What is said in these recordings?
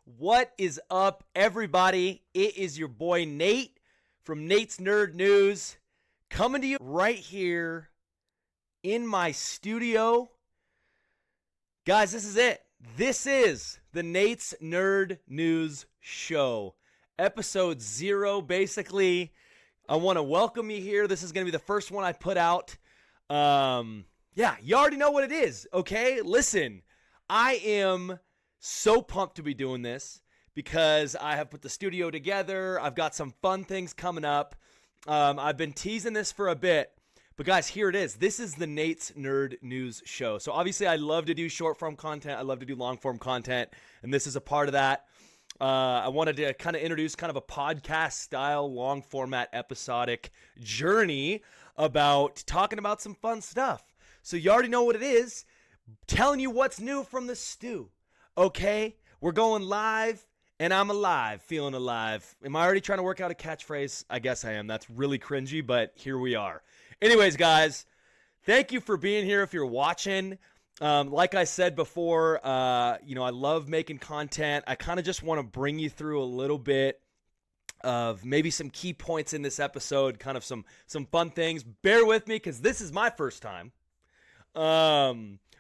What is up, everybody? It is your boy Nate from Nate's Nerd News coming to you right here in my studio. Guys, this is it. This is the Nate's Nerd News Show. Episode 0, basically. I want to welcome you here. This is going to be the first one I put out. You already know what it is, okay? Listen, I am so pumped to be doing this because I have put the studio together. I've got some fun things coming up. I've been teasing this for a bit, but guys, here it is. This is the Nate's Nerd News Show. So obviously I love to do short form content. I love to do long form content, and this is a part of that. I wanted to kind of introduce kind of a podcast style, long format, episodic journey about talking about some fun stuff. So you already know what it is. Telling you what's new from the stew. Okay, we're going live, and I'm alive, feeling alive. Am I already trying to work out a catchphrase? I guess I am. That's really cringy, but here we are. Anyways, guys, thank you for being here if you're watching. Like I said before, I love making content. I kind of just want to bring you through a little bit of maybe some key points in this episode, kind of some fun things. Bear with me because this is my first time.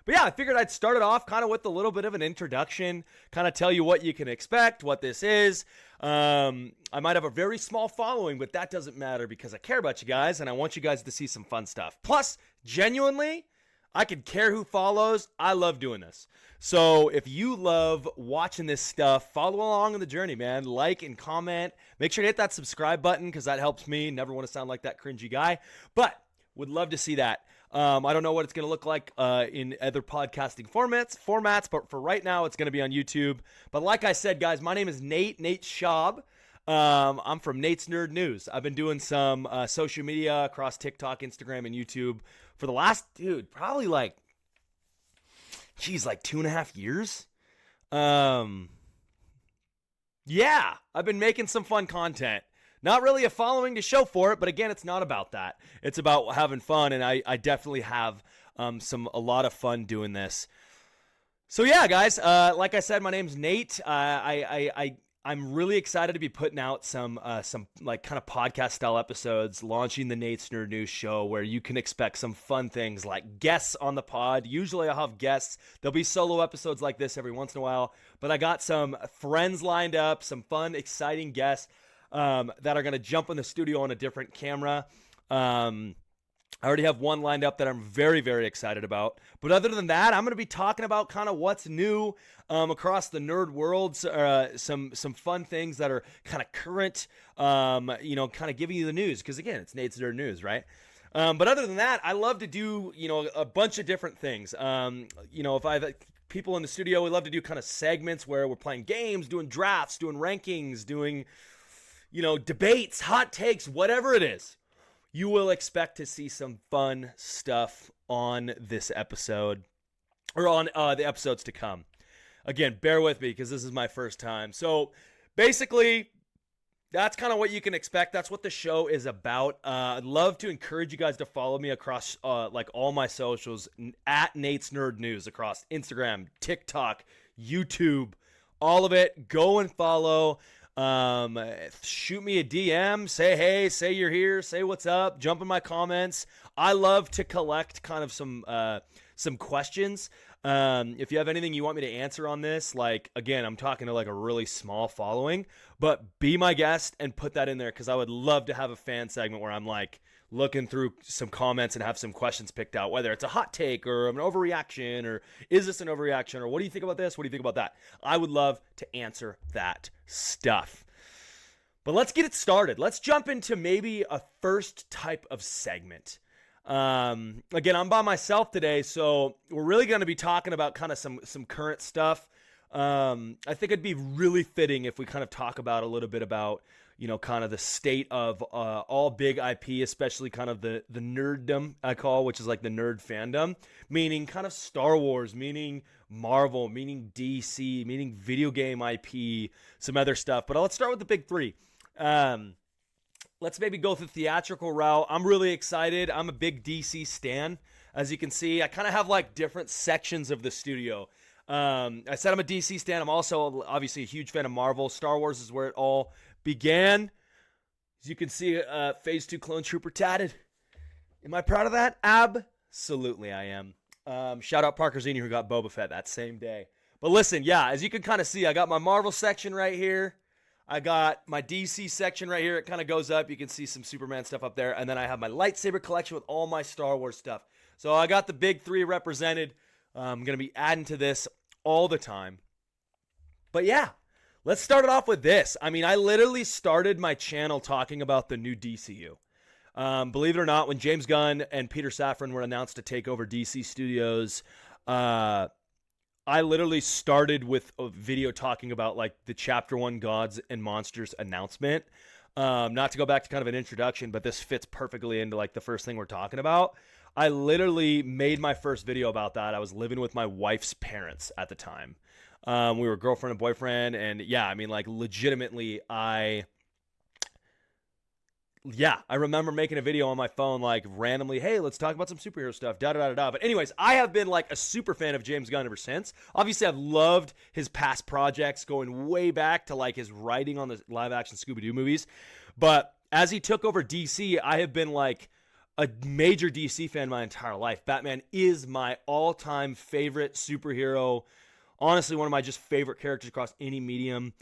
But yeah, I figured I'd start it off kind of with a little bit of an introduction, kind of tell you what you can expect, what this is. I might have a very small following, but that doesn't matter because I care about you guys and I want you guys to see some fun stuff. Plus, genuinely, I could care who follows. I love doing this. So if you love watching this stuff, follow along on the journey, man. Like and comment. Make sure to hit that subscribe button because that helps me. Never want to sound like that cringy guy, but would love to see that. I don't know what it's going to look like in other podcasting formats, but for right now, it's going to be on YouTube. But like I said, guys, my name is Nate Schaub. I'm from Nate's Nerd News. I've been doing some social media across TikTok, Instagram, and YouTube for the last, probably like 2.5 years. Yeah, I've been making some fun content. Not really a following to show for it, but again, it's not about that. It's about having fun, and I definitely have a lot of fun doing this. So yeah, guys, like I said, my name's Nate. I'm really excited to be putting out some like kind of podcast style episodes, launching the Nate's Nerd News Show, where you can expect some fun things like guests on the pod. Usually I'll have guests. There'll be solo episodes like this every once in a while, but I got some friends lined up, some fun, exciting guests that are going to jump in the studio on a different camera. I already have one lined up that I'm very, very excited about. But other than that, I'm going to be talking about kind of what's new across the nerd world, some fun things that are kind of current, kind of giving you the news. Because, again, it's Nate's Nerd News, right? But other than that, I love to do, a bunch of different things. If I have people in the studio, we love to do kind of segments where we're playing games, doing drafts, doing rankings, doing debates, hot takes, whatever it is. You will expect to see some fun stuff on this episode or on the episodes to come. Again, bear with me because this is my first time. So basically, that's kind of what you can expect. That's what the show is about. I'd love to encourage you guys to follow me across like all my socials at Nate's Nerd News across Instagram, TikTok, YouTube, all of it. Go and follow. Shoot me a DM, say hey, say you're here, say what's up, jump in my comments. I love to collect kind of some questions. If you have anything you want me to answer on this, like, again, I'm talking to like a really small following, but be my guest and put that in there because I would love to have a fan segment where I'm like looking through some comments and have some questions picked out, whether it's a hot take or an overreaction or is this an overreaction or what do you think about this? What do you think about that? I would love to answer that stuff. But let's get it started. Let's jump into maybe a first type of segment. Again, I'm by myself today, so we're really going to be talking about kind of some current stuff. I think it'd be really fitting if we kind of talk about a little bit about kind of the state of all big IP, especially kind of the nerddom I call, which is like the nerd fandom, meaning kind of Star Wars, meaning Marvel, meaning DC, meaning video game IP, some other stuff. But let's start with the big three. Let's maybe go the theatrical route. I'm really excited. I'm a big DC stan. As you can see, I kind of have like different sections of the studio. I said I'm a DC stan. I'm also obviously a huge fan of Marvel. Star Wars is where it all began. As you can see, Phase 2 Clone Trooper tatted. Am I proud of that? Absolutely I am. Shout out Parker Zini who got Boba Fett that same day. But listen, yeah, as you can kind of see, I got my Marvel section right here. I got my DC section right here. It kind of goes up. You can see some Superman stuff up there. And then I have my lightsaber collection with all my Star Wars stuff. So I got the big three represented. I'm going to be adding to this all the time. But yeah, let's start it off with this. I mean, I literally started my channel talking about the new DCU. Believe it or not, when James Gunn and Peter Safran were announced to take over DC Studios, I literally started with a video talking about like the Chapter 1 Gods and Monsters announcement. Not to go back to kind of an introduction, but this fits perfectly into like the first thing we're talking about. I literally made my first video about that. I was living with my wife's parents at the time. We were girlfriend and boyfriend, and yeah, I mean, like legitimately, I remember making a video on my phone, like randomly, hey, let's talk about some superhero stuff, da-da-da-da-da. But anyways, I have been like a super fan of James Gunn ever since. Obviously, I've loved his past projects going way back to like his writing on the live-action Scooby-Doo movies. But as he took over DC, I have been like a major DC fan my entire life. Batman is my all-time favorite superhero. Honestly, one of my just favorite characters across any medium.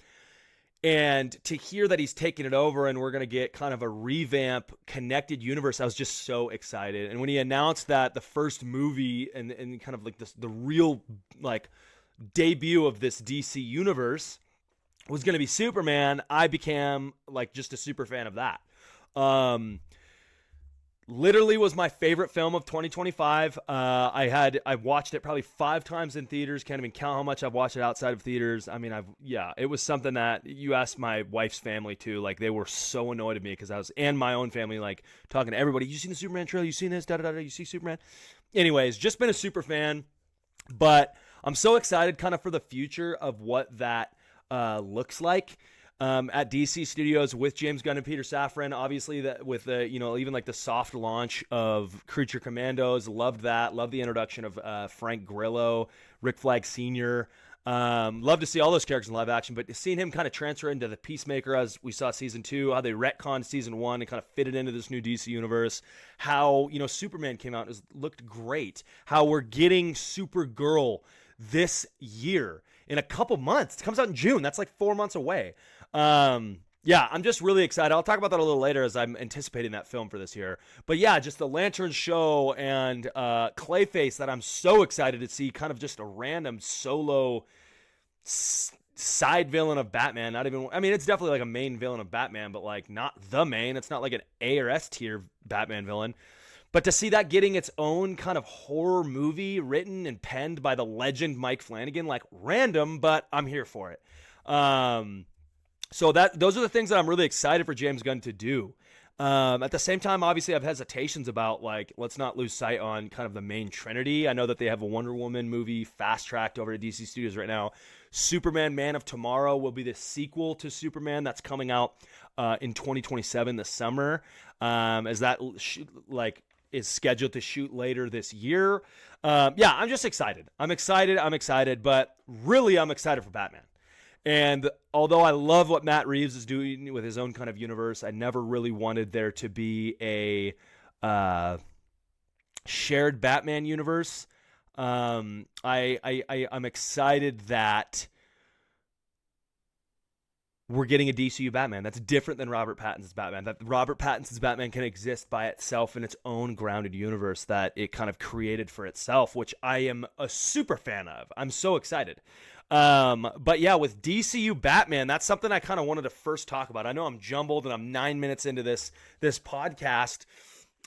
And to hear that he's taking it over and we're going to get kind of a revamp connected universe, I was just so excited. And when he announced that the first movie and kind of like this, the real like debut of this DC universe was going to be Superman, I became like just a super fan of that. Literally was my favorite film of 2025. I watched it probably 5 times in theaters. Can't even count how much I've watched it outside of theaters. I mean, it was something that you asked my wife's family too. Like they were so annoyed at me because and my own family, like talking to everybody. You seen the Superman trailer? You seen this? Da da da. You see Superman? Anyways, just been a super fan, but I'm so excited kind of for the future of what that looks like. At DC Studios with James Gunn and Peter Safran, obviously that with the, even like the soft launch of Creature Commandos, loved that. Loved the introduction of Frank Grillo, Rick Flag Sr. Love to see all those characters in live action, but seeing him kind of transfer into the Peacemaker as we saw season 2, how they retconned season 1 and kind of fit it into this new DC universe, how, Superman came out and looked great, how we're getting Supergirl this year in a couple months. It comes out in June. That's like 4 months away. Yeah, I'm just really excited. I'll talk about that a little later as I'm anticipating that film for this year. But yeah, just the Lantern show and Clayface that I'm so excited to see, kind of just a random solo side villain of Batman. Not even, I mean, it's definitely like a main villain of Batman, but like not the main. It's not like an A or S tier Batman villain. But to see that getting its own kind of horror movie written and penned by the legend Mike Flanagan, like random, but I'm here for it. So those are the things that I'm really excited for James Gunn to do. At the same time, obviously, I have hesitations about, like, let's not lose sight on kind of the main trinity. I know that they have a Wonder Woman movie fast-tracked over at DC Studios right now. Superman Man of Tomorrow will be the sequel to Superman that's coming out in 2027 this summer, as that, is scheduled to shoot later this year. Yeah, I'm just excited. I'm excited, but really I'm excited for Batman. And although I love what Matt Reeves is doing with his own kind of universe, I never really wanted there to be a shared Batman universe. I'm excited that we're getting a DCU Batman that's different than Robert Pattinson's Batman, that Robert Pattinson's Batman can exist by itself in its own grounded universe that it kind of created for itself, which I am a super fan of. I'm so excited. But yeah, with DCU Batman, that's something I kind of wanted to first talk about. I know I'm jumbled and I'm 9 minutes into this podcast.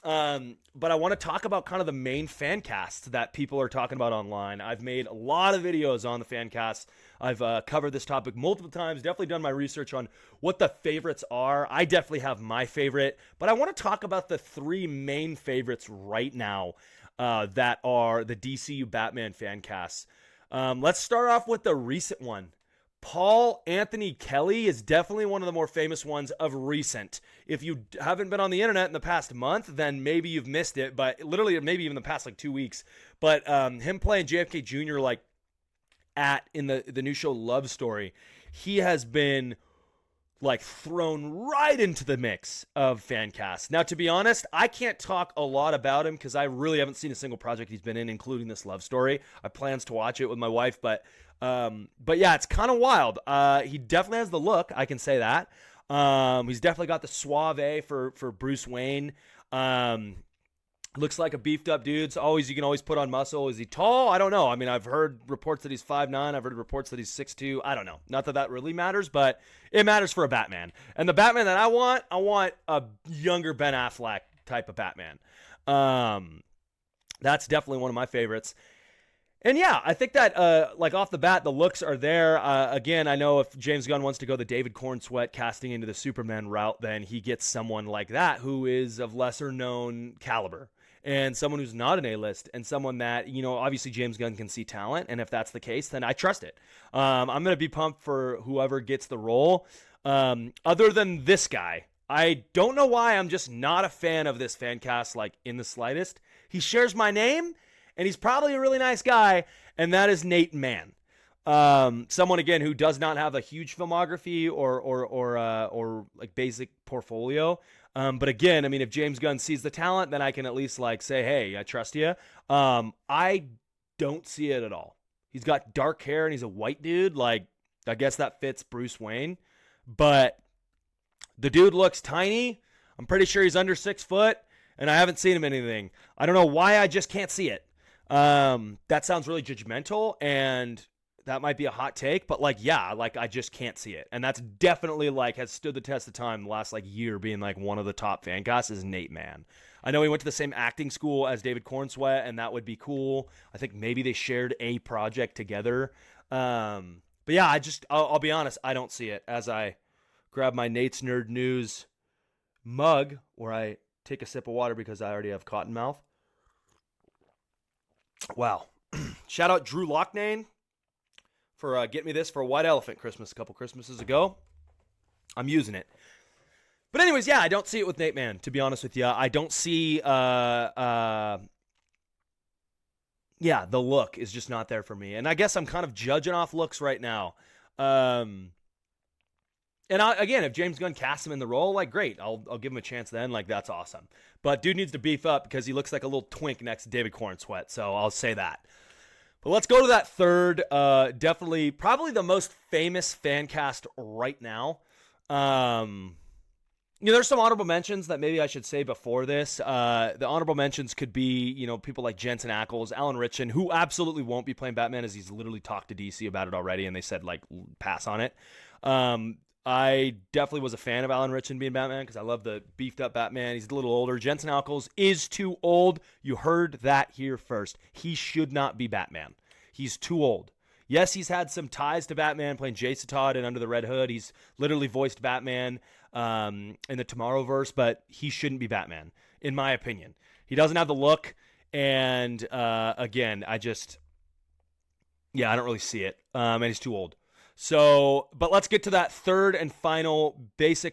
But I want to talk about kind of the main fan casts that people are talking about online. I've made a lot of videos on the fan casts. I've covered this topic multiple times, definitely done my research on what the favorites are. I definitely have my favorite, but I want to talk about the 3 main favorites right now that are the DCU Batman fan casts. Let's start off with the recent one. Paul Anthony Kelly is definitely one of the more famous ones of recent. If you haven't been on the internet in the past month, then maybe you've missed it, but literally maybe even the past like 2 weeks. But him playing JFK Jr., like, at in the new show Love Story, he has been like thrown right into the mix of fan casts. Now, to be honest, I can't talk a lot about him because I really haven't seen a single project he's been in, including this Love Story. I have plans to watch it with my wife, but yeah, it's kind of wild. He definitely has the look, I can say that. He's definitely got the suave for Bruce Wayne. Looks like a beefed up dude. So you can always put on muscle. Is he tall? I don't know. I mean, I've heard reports that he's 5'9". I've heard reports that he's 6'2". I don't know. Not that that really matters, but it matters for a Batman. And the Batman that I want a younger Ben Affleck type of Batman. That's definitely one of my favorites. And yeah, I think that like off the bat, the looks are there. Again, I know if James Gunn wants to go the David Cornsweet casting into the Superman route, then he gets someone like that who is of lesser known caliber. And someone who's not an A-list, and someone that, obviously James Gunn can see talent, and if that's the case, then I trust it. I'm going to be pumped for whoever gets the role. Other than this guy, I don't know why I'm just not a fan of this fan cast, like, in the slightest. He shares my name, and he's probably a really nice guy, and that is Nate Mann. Someone, again, who does not have a huge filmography or like basic portfolio. But again, I mean, if James Gunn sees the talent, then I can at least like say, hey, I trust you. I don't see it at all. He's got dark hair and he's a white dude. Like, I guess that fits Bruce Wayne, but the dude looks tiny. I'm pretty sure he's under 6 foot, and I haven't seen him in anything. I don't know why, I just can't see it. That sounds really judgmental, and that might be a hot take, but like, yeah, like I just can't see it. And that's definitely like has stood the test of time the last like year, being like one of the top fan casts is Nate Mann. I know he went to the same acting school as David Cornsweet, and that would be cool. I think maybe they shared a project together. But yeah, I'll be honest, I don't see it as I grab my Nate's Nerd News mug where I take a sip of water because I already have cotton mouth. Wow. Shout out Drew Loughnane for getting me this for a White Elephant Christmas a couple Christmases ago. I'm using it. But anyways, yeah, I don't see it with Nate Mann, to be honest with you. I don't see, the look is just not there for me. And I guess I'm kind of judging off looks right now. Again, if James Gunn casts him in the role, like, great. I'll give him a chance then. Like, that's awesome. But dude needs to beef up because he looks like a little twink next to David Cornsweet. So I'll say that. But let's go to that third, definitely, probably the most famous fan cast right now. There's some honorable mentions that maybe I should say before this. The honorable mentions could be, people like Jensen Ackles, Alan Ritchson, who absolutely won't be playing Batman, as he's literally talked to DC about it already, and they said, like, pass on it. I definitely was a fan of Alan Ritchson being Batman because I love the beefed up Batman. He's a little older. Jensen Ackles is too old. You heard that here first. He should not be Batman. He's too old. Yes, he's had some ties to Batman, playing Jason Todd and Under the Red Hood. He's literally voiced Batman in the Tomorrowverse, but he shouldn't be Batman, in my opinion. He doesn't have the look, and again, I don't really see it, and he's too old. So, but let's get to that third and final famous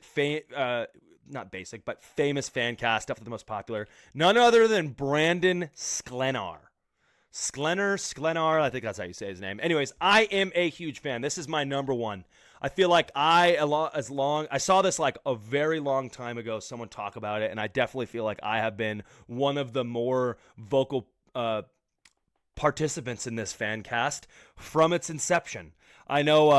fan cast, definitely the most popular. None other than Brandon Sklenar. Sklenar, I think that's how you say his name. Anyways, I am a huge fan. This is my number one. I feel like I saw this like a very long time ago, someone talk about it, and I definitely feel like I have been one of the more vocal participants in this fan cast from its inception. I know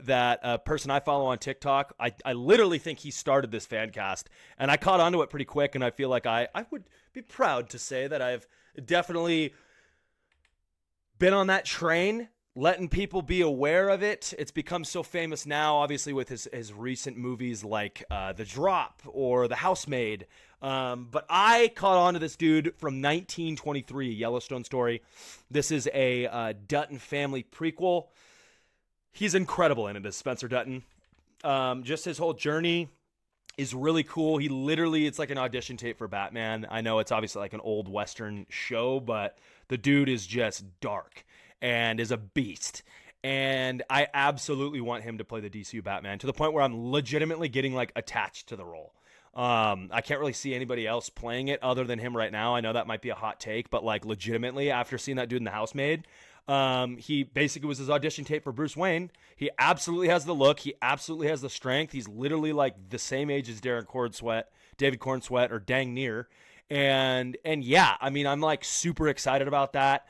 that a person I follow on TikTok, I literally think he started this fan cast, and I caught onto it pretty quick, and I feel like I would be proud to say that I've definitely been on that train, letting people be aware of it. It's become so famous now, obviously, with his recent movies like The Drop or The Housemaid. But I caught on to this dude from 1923, Yellowstone Story. This is a Dutton family prequel. He's incredible in it as Spencer Dutton. Just his whole journey is really cool. It's like an audition tape for Batman. I know it's obviously like an old Western show, but the dude is just dark and is a beast. And I absolutely want him to play the DCU Batman to the point where I'm legitimately getting like attached to the role. I can't really see anybody else playing it other than him right now. I know that might be a hot take, but like legitimately after seeing that dude in The Housemaid, He basically was his audition tape for Bruce Wayne. He absolutely has the look. He absolutely has the strength. He's literally like the same age as David Cornsweet, or dang near. And yeah, I mean, I'm like super excited about that.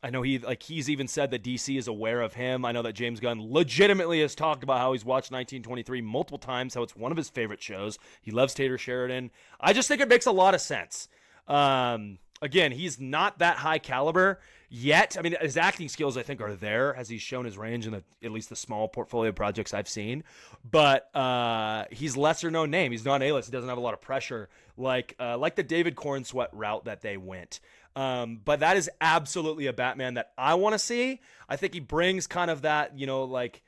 I know he's even said that DC is aware of him. I know that James Gunn legitimately has talked about how he's watched 1923 multiple times, how it's one of his favorite shows. He loves Tater Sheridan. I just think it makes a lot of sense. Again, he's not that high caliber yet. I mean, his acting skills, I think, are there, as he's shown his range in at least the small portfolio of projects I've seen. But he's lesser known name. He's not A-list. He doesn't have a lot of pressure like the David Cornsweet route that they went. But that is absolutely a Batman that I want to see. I think he brings kind of that, like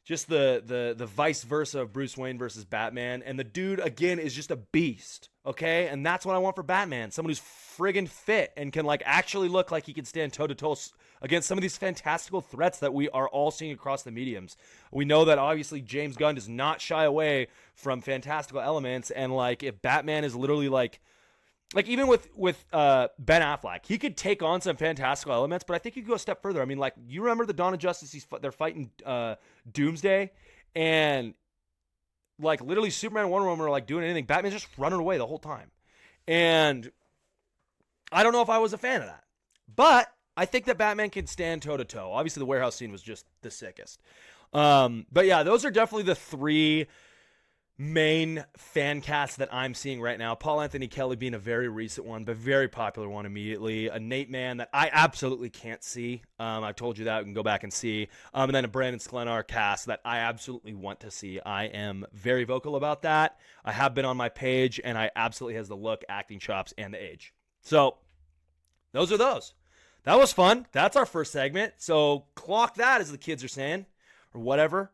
just the vice versa of Bruce Wayne versus Batman. And the dude, again, is just a beast. Okay. And that's what I want for Batman. Someone who's friggin' fit and can like actually look like he can stand toe to toe against some of these fantastical threats that we are all seeing across the mediums. We know that obviously James Gunn does not shy away from fantastical elements. And like, if Batman is literally like even with Ben Affleck, he could take on some fantastical elements, but I think you could go a step further. I mean, like, you remember the Dawn of Justice? They're fighting Doomsday, and like literally Superman and Wonder Woman are like doing anything. Batman's just running away the whole time, and I don't know if I was a fan of that, but I think that Batman can stand toe to toe. Obviously, the warehouse scene was just the sickest. But yeah, those are definitely the three main fan cast that I'm seeing right now. Paul Anthony Kelly being a very recent one, but very popular one immediately. A Nate Man that I absolutely can't see. I told you that. We can go back and see. And then a Brandon Sklenar cast that I absolutely want to see. I am very vocal about that. I have been on my page, and I absolutely has the look, acting chops, and the age. So those are those. That was fun. That's our first segment. So clock that, as the kids are saying, or whatever.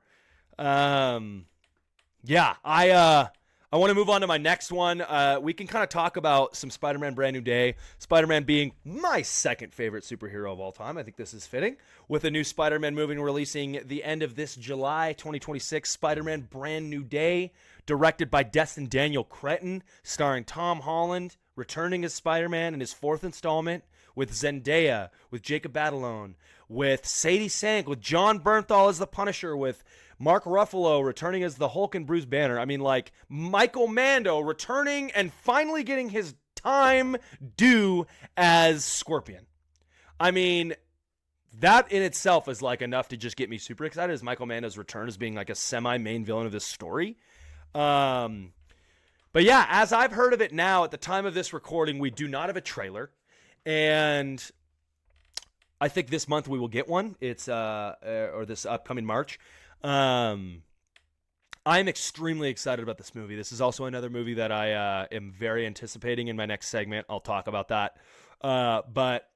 Yeah, I want to move on to my next one. We can kind of talk about some Spider-Man Brand New Day. Spider-Man being my second favorite superhero of all time. I think this is fitting. With a new Spider-Man movie releasing the end of this July 2026, Spider-Man Brand New Day, directed by Destin Daniel Cretton, starring Tom Holland, returning as Spider-Man in his fourth installment, with Zendaya, with Jacob Batalon, with Sadie Sink, with John Bernthal as the Punisher, with Mark Ruffalo returning as the Hulk and Bruce Banner. I mean, like, Michael Mando returning and finally getting his time due as Scorpion. I mean, that in itself is like enough to just get me super excited, as Michael Mando's return as being like a semi-main villain of this story. But yeah, as I've heard of it now, at the time of this recording, we do not have a trailer. And I think this month we will get one. It's or this upcoming March. I'm extremely excited about this movie. This is also another movie that I am very anticipating in my next segment. I'll talk about that. But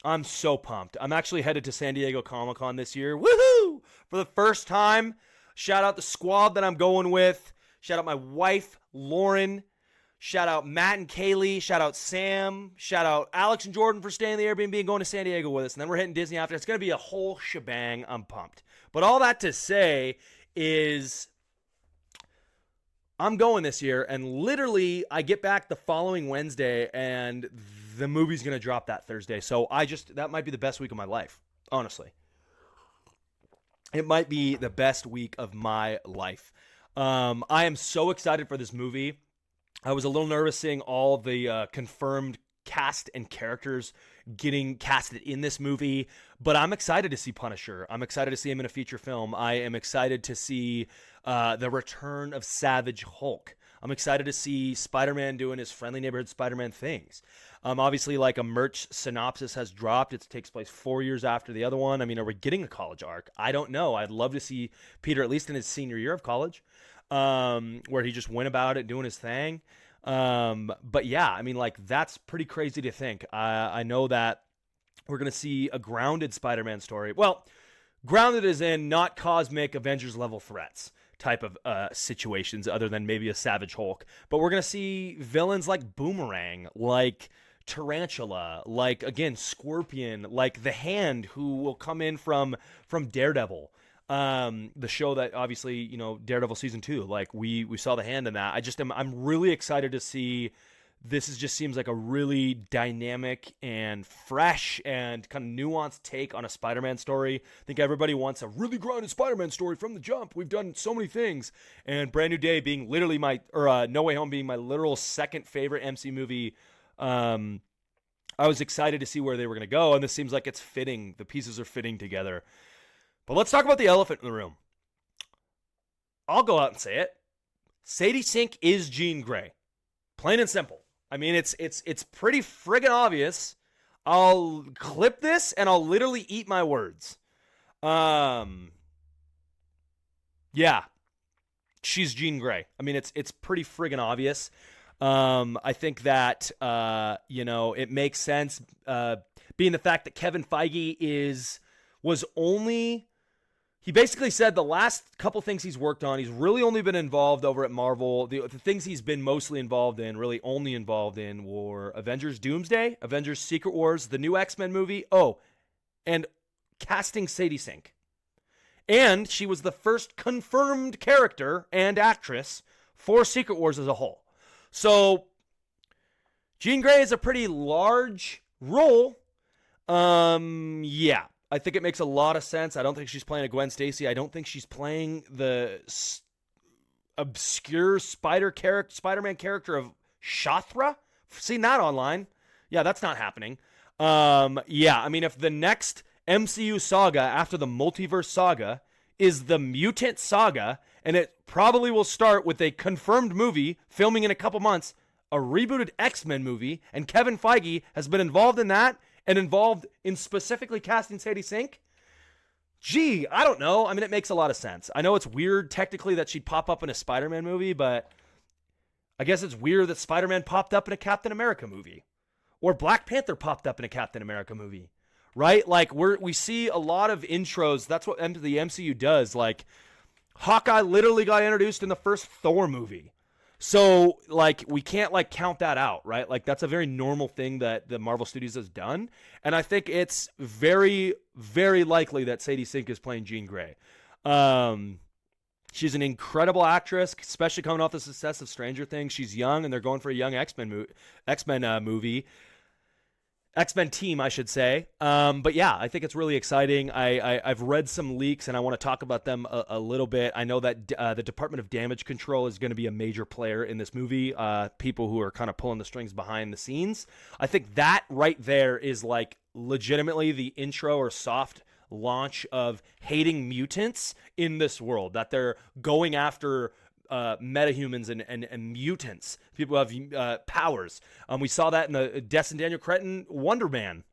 I'm so pumped. I'm actually headed to San Diego Comic-Con this year. Woohoo! For the first time. Shout out the squad that I'm going with. Shout out my wife, Lauren. Shout out Matt and Kaylee. Shout out Sam. Shout out Alex and Jordan for staying in the Airbnb and going to San Diego with us. And then we're hitting Disney after. It's going to be a whole shebang. I'm pumped. But all that to say is I'm going this year, and literally I get back the following Wednesday, and the movie's going to drop that Thursday. So that might be the best week of my life, honestly. It might be the best week of my life. I am so excited for this movie. I was a little nervous seeing all the confirmed cast and characters getting casted in this movie, but I'm excited to see Punisher. I'm excited to see him in a feature film. I am excited to see the return of Savage Hulk. I'm excited to see Spider-Man doing his friendly neighborhood Spider-Man things. Obviously, like, a merch synopsis has dropped. It takes place 4 years after the other one. I mean, are we getting a college arc? I don't know. I'd love to see Peter at least in his senior year of college, where he just went about it doing his thing. But yeah, I mean, like, that's pretty crazy to think. I know that we're going to see a grounded Spider-Man story. Well, grounded as in not cosmic Avengers level threats type of situations, other than maybe a Savage Hulk. But we're going to see villains like Boomerang, like Tarantula, like, again, Scorpion, like the Hand, who will come in from Daredevil. The show that obviously, Daredevil season 2, like we saw the Hand in that. I'm really excited to see just seems like a really dynamic and fresh and kind of nuanced take on a Spider-Man story. I think everybody wants a really grounded Spider-Man story from the jump. We've done so many things. And Brand New Day being literally No Way Home being my literal second favorite MC movie. I was excited to see where they were going to go, and this seems like it's fitting. The pieces are fitting together. But let's talk about the elephant in the room. I'll go out and say it. Sadie Sink is Jean Grey. Plain and simple. I mean, it's pretty friggin' obvious. I'll clip this and I'll literally eat my words. Yeah. She's Jean Grey. I mean, it's pretty friggin' obvious. I think that, it makes sense, being the fact that Kevin Feige he basically said the last couple things he's worked on, he's really only been involved over at Marvel. The things he's been mostly involved in, really only involved in, were Avengers Doomsday, Avengers Secret Wars, the new X-Men movie, and casting Sadie Sink. And she was the first confirmed character and actress for Secret Wars as a whole. So, Jean Grey is a pretty large role. Yeah. I think it makes a lot of sense. I don't think she's playing a Gwen Stacy. I don't think she's playing the obscure Spider-Man character of Shathra. Seen that online. Yeah, that's not happening. Yeah, I mean, if the next MCU saga after the multiverse saga is the Mutant Saga, and it probably will start with a confirmed movie filming in a couple months, a rebooted X-Men movie, and Kevin Feige has been involved in that, and involved in specifically casting Sadie Sink? Gee, I don't know. I mean, it makes a lot of sense. I know it's weird technically that she'd pop up in a Spider-Man movie, but I guess it's weird that Spider-Man popped up in a Captain America movie. Or Black Panther popped up in a Captain America movie. Right? Like, we see a lot of intros. That's what the MCU does. Like, Hawkeye literally got introduced in the first Thor movie. So, like, we can't, like, count that out, right? Like, that's a very normal thing that the Marvel Studios has done. And I think it's very, very likely that Sadie Sink is playing Jean Grey. She's an incredible actress, especially coming off the success of Stranger Things. She's young, and they're going for a young X-Men movie. X-Men team, I should say. But yeah, I think it's really exciting. I've read some leaks, and I want to talk about them a little bit. I know that the Department of Damage Control is going to be a major player in this movie. People who are kind of pulling the strings behind the scenes. I think that right there is like legitimately the intro or soft launch of hating mutants in this world. That they're going after metahumans and mutants, people who have powers. We saw that in the Des and Daniel Cretton Wonder Man.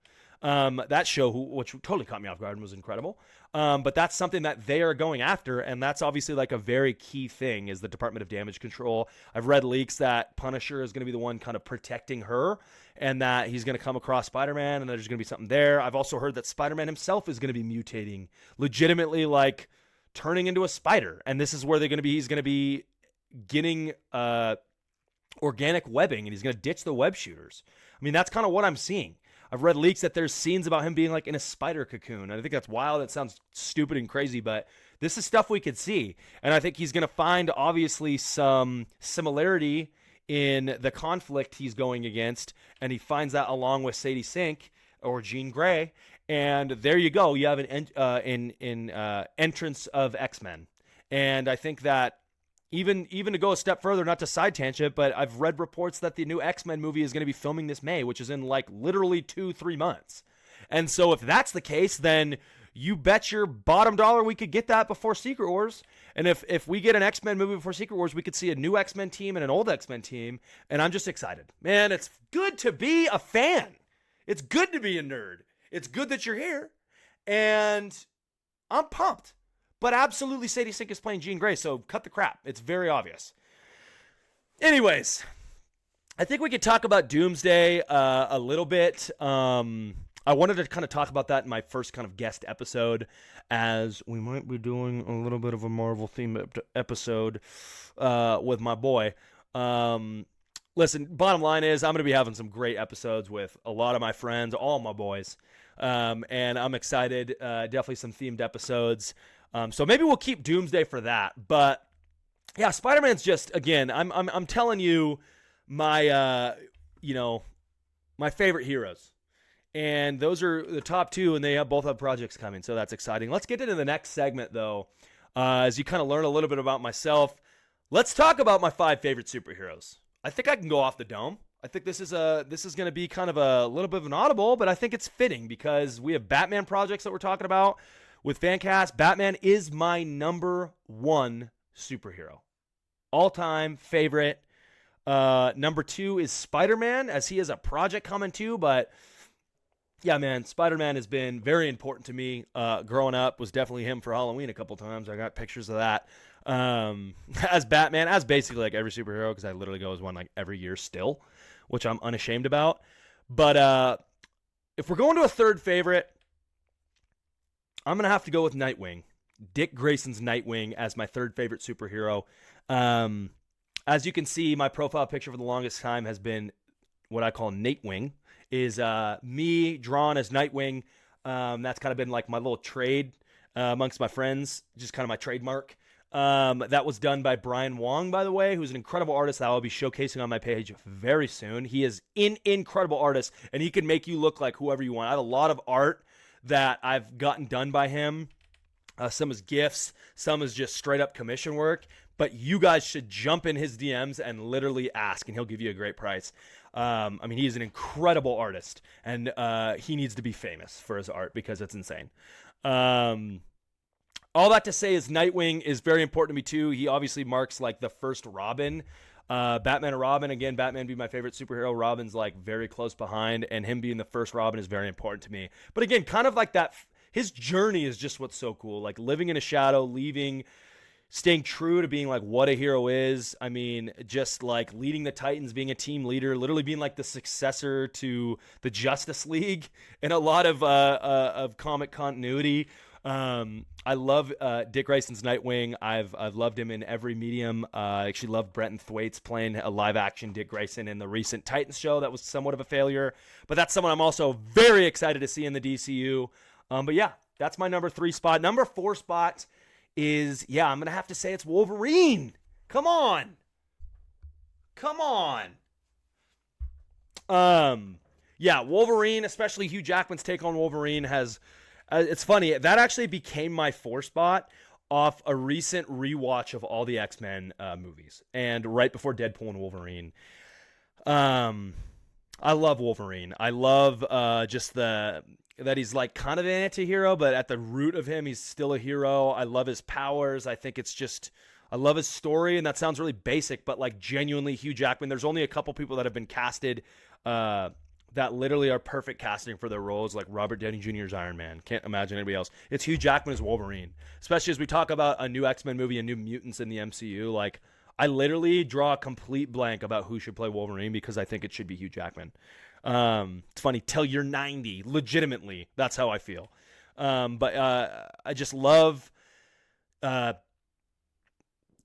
That show, which totally caught me off guard and was incredible. But that's something that they are going after, and that's obviously like a very key thing is the Department of Damage Control. I've read leaks that Punisher is going to be the one kind of protecting her, and that he's going to come across Spider-Man, and there's going to be something there. I've also heard that Spider-Man himself is going to be mutating, legitimately like turning into a spider, and this is where he's going to be getting organic webbing, and he's going to ditch the web shooters. I mean, that's kind of what I'm seeing. I've read leaks that there's scenes about him being like in a spider cocoon. And I think that's wild. It sounds stupid and crazy, but this is stuff we could see. And I think he's going to find obviously some similarity in the conflict he's going against. And he finds that along with Sadie Sink or Jean Grey. And there you go. You have an entrance of X-Men. And I think that even to go a step further, not to side tangent, but I've read reports that the new X-Men movie is going to be filming this May, which is in like literally 2-3 months. And so if that's the case, then you bet your bottom dollar we could get that before Secret Wars. And if we get an X-Men movie before Secret Wars, we could see a new X-Men team and an old X-Men team. And I'm just excited. Man, it's good to be a fan. It's good to be a nerd. It's good that you're here. And I'm pumped. But absolutely, Sadie Sink is playing Jean Grey, so cut the crap. It's very obvious. Anyways, I think we could talk about Doomsday a little bit. I wanted to kind of talk about that in my first kind of guest episode, as we might be doing a little bit of a Marvel-themed episode with my boy. Listen, bottom line is I'm going to be having some great episodes with a lot of my friends, all my boys, and I'm excited. Definitely some themed episodes. So maybe we'll keep Doomsday for that. But yeah, Spider-Man's just, again, I'm telling you, my my favorite heroes. And those are the top two, and they both have projects coming, so that's exciting. Let's get into the next segment, though. As you kind of learn a little bit about myself, let's talk about my 5 favorite superheroes. I think I can go off the dome. I think this is going to be kind of a little bit of an audible, but I think it's fitting because we have Batman projects that we're talking about with Fancast. Batman is my number 1 superhero. All-time favorite. Number 2 is Spider-Man, as he has a project coming too, but yeah, man, Spider-Man has been very important to me. Growing up was definitely him for Halloween a couple times. I got pictures of that. As Batman, as basically like every superhero, because I literally go as one like every year still, which I'm unashamed about. But if we're going to a third favorite, I'm going to have to go with Nightwing. Dick Grayson's Nightwing as my third favorite superhero. As you can see, my profile picture for the longest time has been what I call Natewing. Is me drawn as Nightwing. That's kind of been like my little trade amongst my friends, just kind of my trademark. That was done by Brian Wong, by the way, who's an incredible artist that I'll be showcasing on my page very soon. He is an incredible artist, and he can make you look like whoever you want. I have a lot of art that I've gotten done by him. Some is gifts, some is just straight up commission work. But you guys should jump in his DMs and literally ask, and he'll give you a great price. I mean, he's an incredible artist, and he needs to be famous for his art because it's insane. All that to say is Nightwing is very important to me, too. He obviously marks, like, the first Robin. Batman and Robin, again, Batman being my favorite superhero. Robin's, like, very close behind, and him being the first Robin is very important to me. But again, kind of like that, his journey is just what's so cool. Like, living in a shadow, staying true to being like what a hero is. I mean, just like leading the Titans, being a team leader, literally being like the successor to the Justice League in a lot of comic continuity. I love Dick Grayson's Nightwing. I've loved him in every medium. I actually loved Brenton Thwaites playing a live action Dick Grayson in the recent Titans show that was somewhat of a failure. But that's someone I'm also very excited to see in the DCU. But yeah, that's my number 3 spot. Number 4 spot is, I'm going to have to say it's Wolverine. Come on. Wolverine, especially Hugh Jackman's take on Wolverine has, it's funny, that actually became my 4 spot off a recent rewatch of all the X-Men movies, and right before Deadpool and Wolverine. I love Wolverine. I love just that he's like kind of an anti-hero, but at the root of him, he's still a hero. I love his powers. I think it's just, I love his story, and that sounds really basic, but like genuinely Hugh Jackman, there's only a couple people that have been casted that literally are perfect casting for their roles, like Robert Downey Jr.'s Iron Man. Can't imagine anybody else. It's Hugh Jackman as Wolverine, especially as we talk about a new X-Men movie and New Mutants in the MCU. Like, I literally draw a complete blank about who should play Wolverine because I think it should be Hugh Jackman. It's funny, till you're 90, legitimately, that's how I feel. But I just love,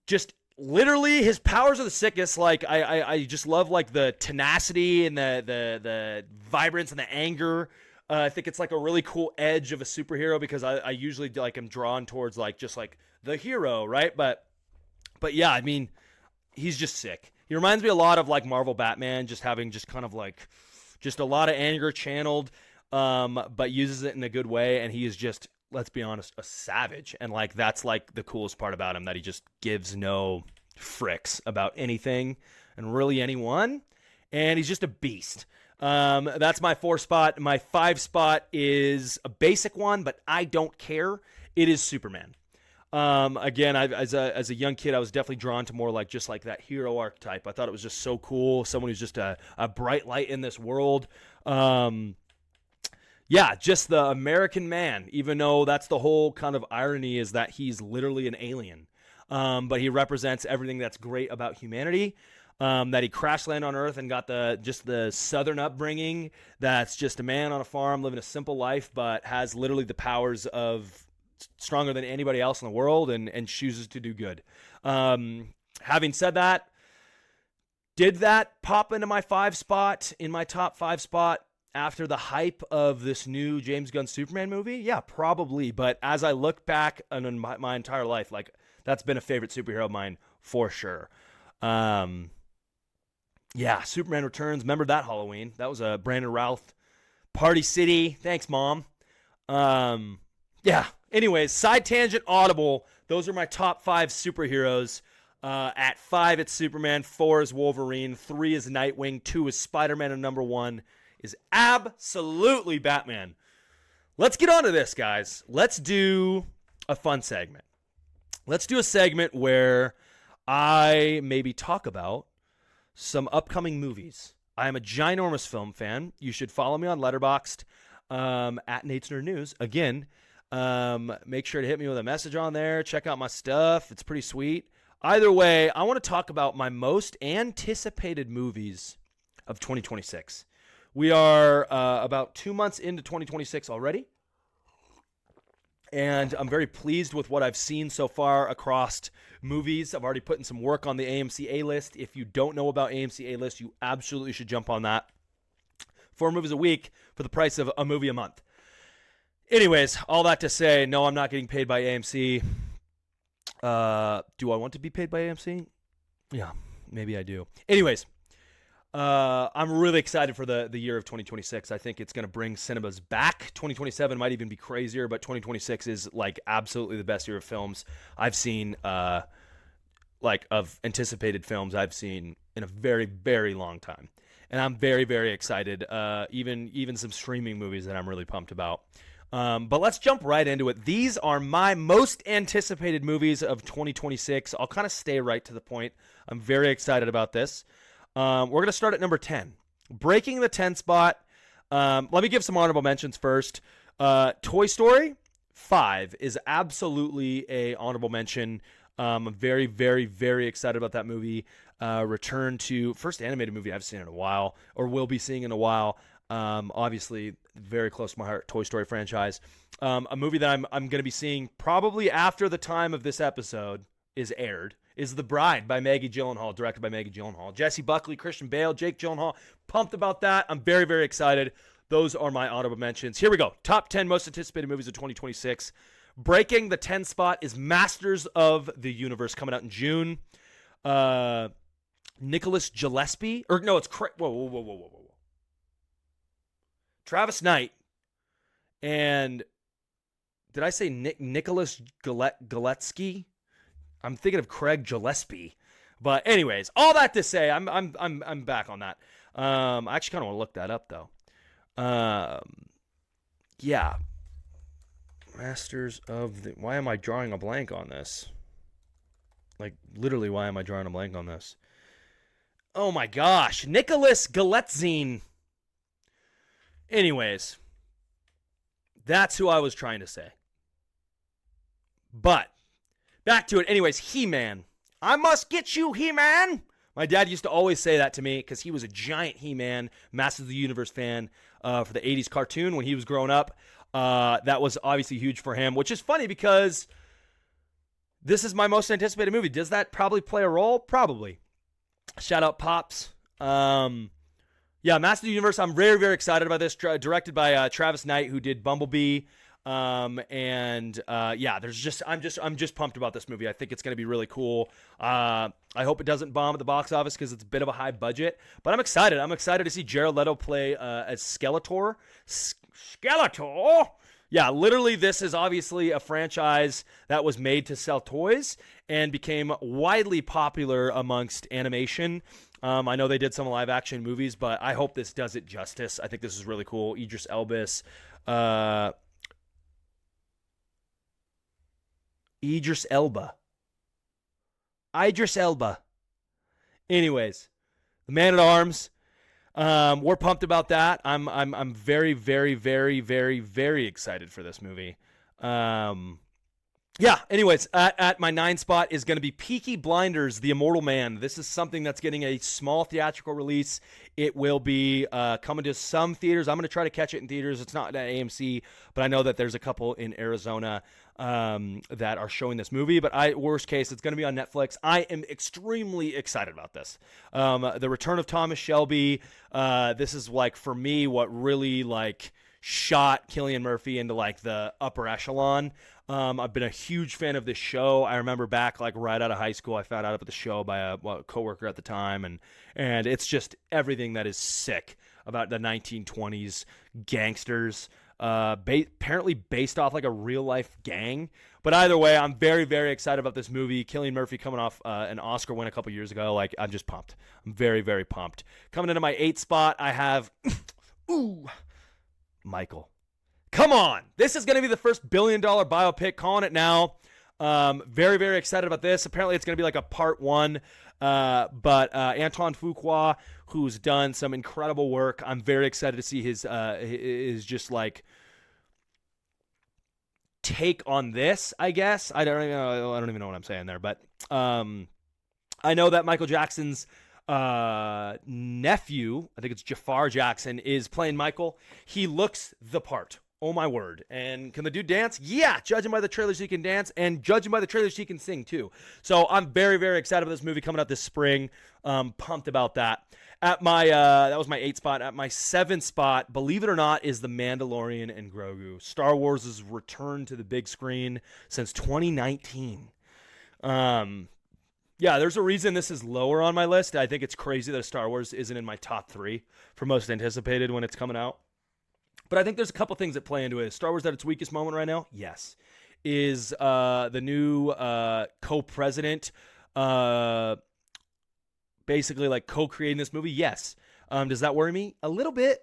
just literally his powers are the sickest. Like I just love like the tenacity and the vibrance and the anger. I think it's like a really cool edge of a superhero because I usually like am drawn towards like just like the hero, right? But yeah, I mean, he's just sick. He reminds me a lot of like Marvel Batman, just having just kind of like just a lot of anger channeled, but uses it in a good way. And he is just, let's be honest, a savage. And like, that's like the coolest part about him, that he just gives no fricks about anything and really anyone. And he's just a beast. That's my 4 spot. My 5 spot is a basic one, but I don't care. It is Superman. Again, as a young kid, I was definitely drawn to more like just like that hero archetype. I thought it was just so cool. Someone who's just a bright light in this world. Just the American man, even though that's the whole kind of irony is that he's literally an alien. But he represents everything that's great about humanity. That he crash landed on Earth and got the Southern upbringing. That's just a man on a farm living a simple life, but has literally the powers of stronger than anybody else in the world and chooses to do good. Having said that, did that pop into my 5 spot, in my top 5 spot after the hype of this new James Gunn Superman movie? Yeah, probably. But as I look back on my entire life, like that's been a favorite superhero of mine for sure. Yeah, Superman Returns. Remember that Halloween? That was a Brandon Routh Party City. Thanks, Mom. Yeah. Anyways, side tangent Audible. Those are my top 5 superheroes. At 5, it's Superman. 4 is Wolverine. 3 is Nightwing. 2 is Spider-Man. And number 1 is absolutely Batman. Let's get on to this, guys. Let's do a fun segment. Let's do a segment where I maybe talk about some upcoming movies. I am a ginormous film fan. You should follow me on Letterboxd at Nate's Nerd News. Again, make sure to hit me with a message on there. Check out my stuff. It's pretty sweet. Either way, I want to talk about my most anticipated movies of 2026. We are about 2 months into 2026 already. And I'm very pleased with what I've seen so far across movies. I've already put in some work on the AMC A-list. If you don't know about AMC A-list, you absolutely should jump on that. 4 movies a week for the price of a movie a month. Anyways, all that to say, no, I'm not getting paid by AMC. Do I want to be paid by AMC? Yeah, maybe I do. Anyways, I'm really excited for the year of 2026. I think it's going to bring cinemas back. 2027 might even be crazier, but 2026 is like absolutely the best year of films I've seen, like of anticipated films I've seen in a very, very long time. And I'm very, very excited. Even some streaming movies that I'm really pumped about. But let's jump right into it. These are my most anticipated movies of 2026. I'll kind of stay right to the point. I'm very excited about this. We're going to start at number 10. Breaking the 10 spot. Let me give some honorable mentions first. Toy Story 5 is absolutely a honorable mention. I'm very, very, very excited about that movie. Return to first animated movie I've seen in a while, or will be seeing in a while. Obviously, very close to my heart, Toy Story franchise. A movie that I'm going to be seeing probably after the time of this episode is aired is The Bride by Maggie Gyllenhaal, directed by Maggie Gyllenhaal. Jesse Buckley, Christian Bale, Jake Gyllenhaal. Pumped about that. I'm very, very excited. Those are my honorable mentions. Here we go. Top 10 most anticipated movies of 2026. Breaking the 10 spot is Masters of the Universe, coming out in June. Nicholas Gillespie. Or no, it's... Whoa. Travis Knight and... Did I say Nicholas Galetsky? I'm thinking of Craig Gillespie. But anyways, all that to say, I'm back on that. I actually kind of want to look that up, though. Yeah. Masters of the... Why am I drawing a blank on this? Like, literally, why am I drawing a blank on this? Oh, my gosh. Nicholas Galetsky. Anyways, that's who I was trying to say. But, back to it. Anyways, He-Man. I must get you, He-Man. My dad used to always say that to me because he was a giant He-Man, Masters of the Universe fan for the 80s cartoon when he was growing up. That was obviously huge for him, which is funny because this is my most anticipated movie. Does that probably play a role? Probably. Shout out Pops. Yeah, Masters of the Universe. I'm very, very excited about this. Directed by Travis Knight, who did Bumblebee. Yeah, I'm just pumped about this movie. I think it's going to be really cool. I hope it doesn't bomb at the box office because it's a bit of a high budget. But I'm excited. I'm excited to see Jared Leto play as Skeletor. Skeletor. Yeah, literally, this is obviously a franchise that was made to sell toys and became widely popular amongst animation. I know they did some live-action movies, but I hope this does it justice. I think this is really cool. Idris Elba. Anyways, the Man-at-Arms. We're pumped about that. I'm very, very, very, very, very excited for this movie. Yeah, anyways, at my 9 spot is going to be Peaky Blinders, The Immortal Man. This is something that's getting a small theatrical release. It will be coming to some theaters. I'm going to try to catch it in theaters. It's not at AMC, but I know that there's a couple in Arizona that are showing this movie. But worst case, it's going to be on Netflix. I am extremely excited about this. The return of Thomas Shelby. This is, like, for me, what really, like, shot Cillian Murphy into like the upper echelon. I've been a huge fan of this show. I remember back like right out of high school, I found out about the show by a coworker at the time, and it's just everything that is sick about the 1920s gangsters. Apparently based off like a real life gang. But either way, I'm very, very excited about this movie. Cillian Murphy coming off an Oscar win a couple years ago. Like, I'm just pumped. I'm very, very pumped. Coming into my 8th spot, I have Michael. Come on. This is going to be the first $1 billion biopic. Calling it now. Very, very excited about this. Apparently, it's going to be like a part 1. But Antoine Fuqua, who's done some incredible work, I'm very excited to see his just like take on this, I guess. I don't even know what I'm saying there, but I know that Michael Jackson's nephew, I think it's Jafar Jackson, is playing Michael. He looks the part. Oh my word. And can the dude dance? Yeah, judging by the trailers he can dance, and judging by the trailers he can sing too. So I'm very, very excited about this movie coming out this spring. Pumped about that. At my that was my 8th spot. At my 7th spot, believe it or not, is The Mandalorian and Grogu. Star Wars' return to the big screen since 2019. Yeah, there's a reason this is lower on my list. I think it's crazy that Star Wars isn't in my top 3 for most anticipated when it's coming out. But I think there's a couple things that play into it. Is Star Wars at its weakest moment right now? Yes. Is the new co-president basically like co-creating this movie? Yes. Does that worry me? A little bit.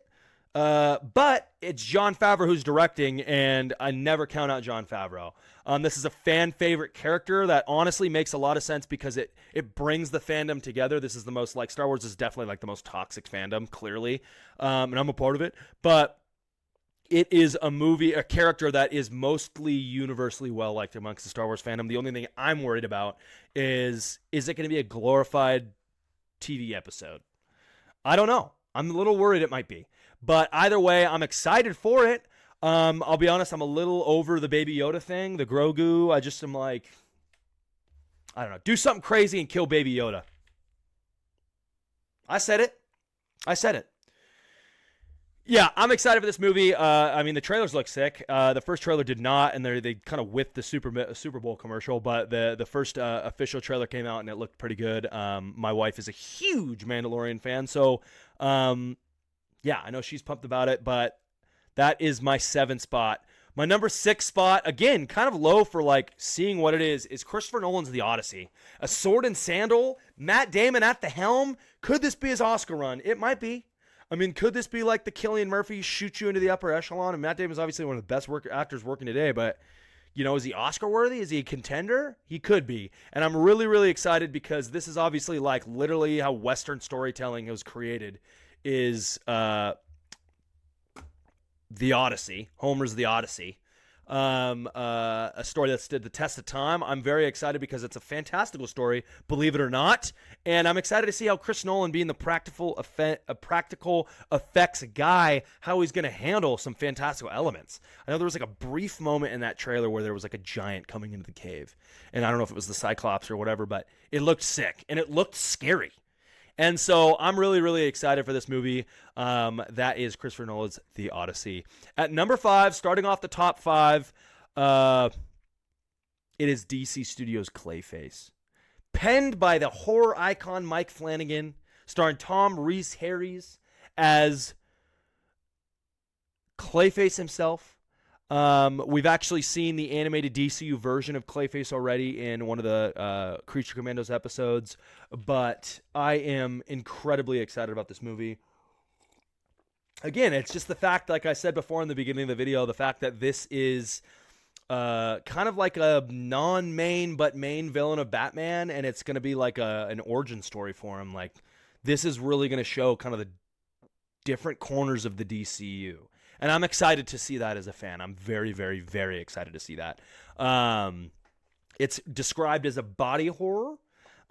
But it's Jon Favreau who's directing, and I never count out Jon Favreau. This is a fan favorite character that honestly makes a lot of sense because it brings the fandom together. This is the most, like, Star Wars is definitely like the most toxic fandom, clearly. And I'm a part of it. But it is a character that is mostly universally well-liked amongst the Star Wars fandom. The only thing I'm worried about is it going to be a glorified TV episode? I don't know. I'm a little worried it might be. But either way, I'm excited for it. I'll be honest, I'm a little over the Baby Yoda thing, the Grogu. I just am like, I don't know. Do something crazy and kill Baby Yoda. I said it. Yeah, I'm excited for this movie. I mean, the trailers look sick. The first trailer did not, and they kind of whiffed the Super Bowl commercial. But the first official trailer came out, and it looked pretty good. My wife is a huge Mandalorian fan, so yeah, I know she's pumped about it. But that is my 7th spot. My number 6 spot, again, kind of low for like seeing what it is Christopher Nolan's The Odyssey. A sword and sandal, Matt Damon at the helm. Could this be his Oscar run? It might be. I mean, could this be like the Cillian Murphy shoot you into the upper echelon? And Matt Damon's obviously one of the best actors working today, but, you know, is he Oscar worthy? Is he a contender? He could be. And I'm really, really excited because this is obviously like literally how Western storytelling was created is The Odyssey, Homer's The Odyssey. A story that stood the test of time. I'm very excited because it's a fantastical story, believe it or not, and I'm excited to see how Chris Nolan, being the practical effects guy, how he's going to handle some fantastical elements. I know there was like a brief moment in that trailer where there was like a giant coming into the cave, and I don't know if it was the Cyclops or whatever, but it looked sick and it looked scary. And so I'm really, really excited for this movie. That is Christopher Nolan's The Odyssey. At number 5, starting off the top 5, it is DC Studios' Clayface. Penned by the horror icon Mike Flanagan, starring Tom Rhys-Harris as Clayface himself. We've actually seen the animated DCU version of Clayface already in one of the Creature Commandos episodes, but I am incredibly excited about this movie. Again, it's just the fact, like I said before in the beginning of the video, the fact that this is kind of like a non-main but main villain of Batman, and it's going to be like an origin story for him. Like, this is really going to show kind of the different corners of the DCU. And I'm excited to see that as a fan. I'm very, very, very excited to see that. It's described as a body horror.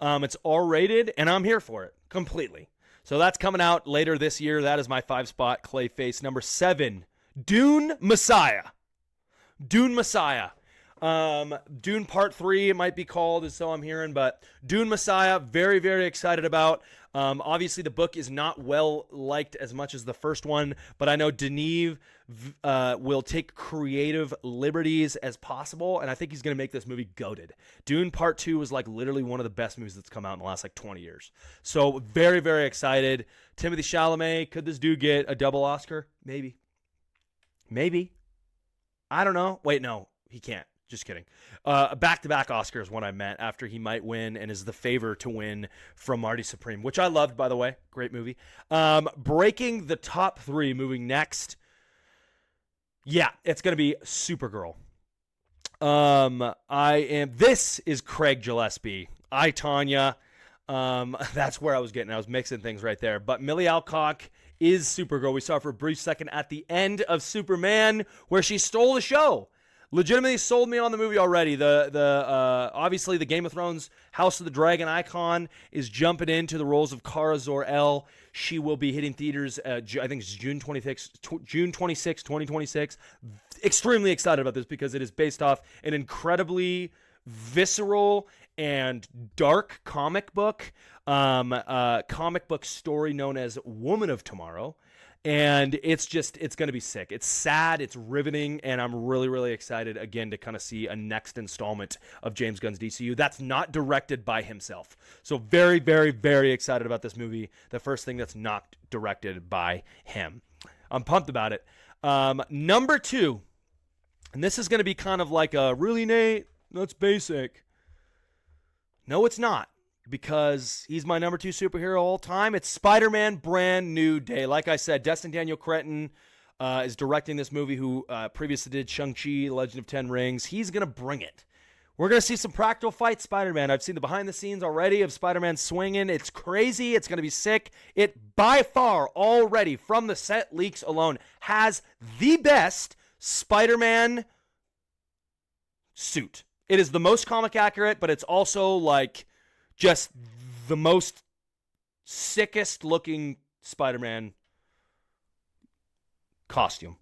It's R-rated, and I'm here for it completely. So that's coming out later this year. That is my 5 spot, Clayface. Number 7, Dune Messiah. Dune Messiah. Dune Part 3, it might be called, is so I'm hearing, but Dune Messiah, very, very excited about. Obviously, the book is not well liked as much as the first one, but I know Denis will take creative liberties as possible, and I think he's going to make this movie goated. Dune Part 2 was like literally one of the best movies that's come out in the last like 20 years. So very, very excited. Timothée Chalamet, could this dude get a double Oscar? Maybe. Maybe. I don't know. Wait, no, he can't. Just kidding. Back-to-back Oscar is what I meant, after he might win and is the favor to win from Marty Supreme, which I loved, by the way. Great movie. Breaking the top 3, moving next. Yeah, it's going to be Supergirl. This is Craig Gillespie. I, Tanya. That's where I was getting. I was mixing things right there. But Millie Alcock is Supergirl. We saw her for a brief second at the end of Superman, where she stole the show. Legitimately sold me on the movie already. Obviously the Game of Thrones House of the Dragon icon is jumping into the roles of Kara Zor-El. She will be hitting theaters. I think it's June 26, 2026. Extremely excited about this because it is based off an incredibly visceral and dark comic book story known as Woman of Tomorrow. And it's going to be sick. It's sad, it's riveting, and I'm really, really excited, again, to kind of see a next installment of James Gunn's DCU that's not directed by himself. So very, very, very excited about this movie. The first thing that's not directed by him. I'm pumped about it. Number 2, and this is going to be kind of like a, really, Nate? That's basic. No, it's not. Because he's my number 2 superhero all time. It's Spider-Man Brand New Day. Like I said, Destin Daniel Cretton is directing this movie, who previously did Shang-Chi, The Legend of Ten Rings. He's going to bring it. We're going to see some practical fight Spider-Man. I've seen the behind the scenes already of Spider-Man swinging. It's crazy. It's going to be sick. It, by far, already, from the set leaks alone, has the best Spider-Man suit. It is the most comic accurate, but it's also like just the most sickest looking Spider-Man costume.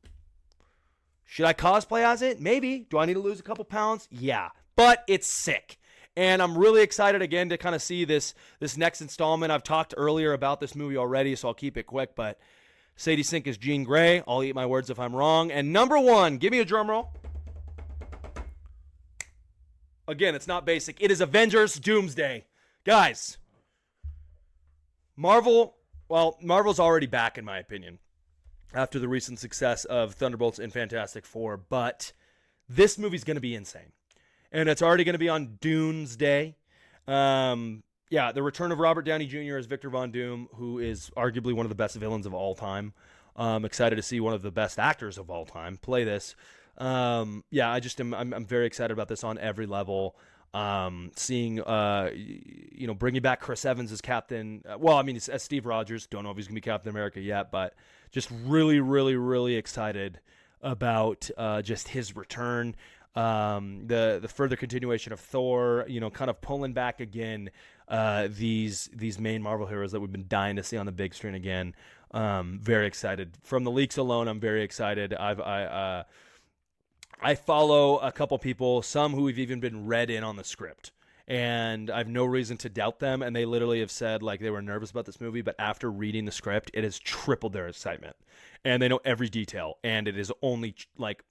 Should I cosplay as it? Maybe. Do I need to lose a couple pounds? Yeah. But it's sick. And I'm really excited again to kind of see this next installment. I've talked earlier about this movie already, so I'll keep it quick. But Sadie Sink is Jean Grey. I'll eat my words if I'm wrong. And number 1, give me a drum roll. Again, it's not basic. It is Avengers Doomsday. Guys, Marvel's already back, in my opinion, after the recent success of Thunderbolts and Fantastic Four, but this movie's going to be insane. And it's already going to be on Doomsday. The return of Robert Downey Jr. as Victor Von Doom, who is arguably one of the best villains of all time. I'm excited to see one of the best actors of all time play this. I'm very excited about this on every level. Seeing, bringing back Chris Evans as Captain, as Steve Rogers. Don't know if he's going to be Captain America yet, but just really, really, really excited about just his return. The further continuation of Thor, kind of pulling back again these main Marvel heroes that we've been dying to see on the big screen again. Very excited. From the leaks alone, I'm very excited. I follow a couple people, some who have even been read in on the script, and I have no reason to doubt them. And they literally have said like they were nervous about this movie, but after reading the script, it has tripled their excitement, and they know every detail, and it has only like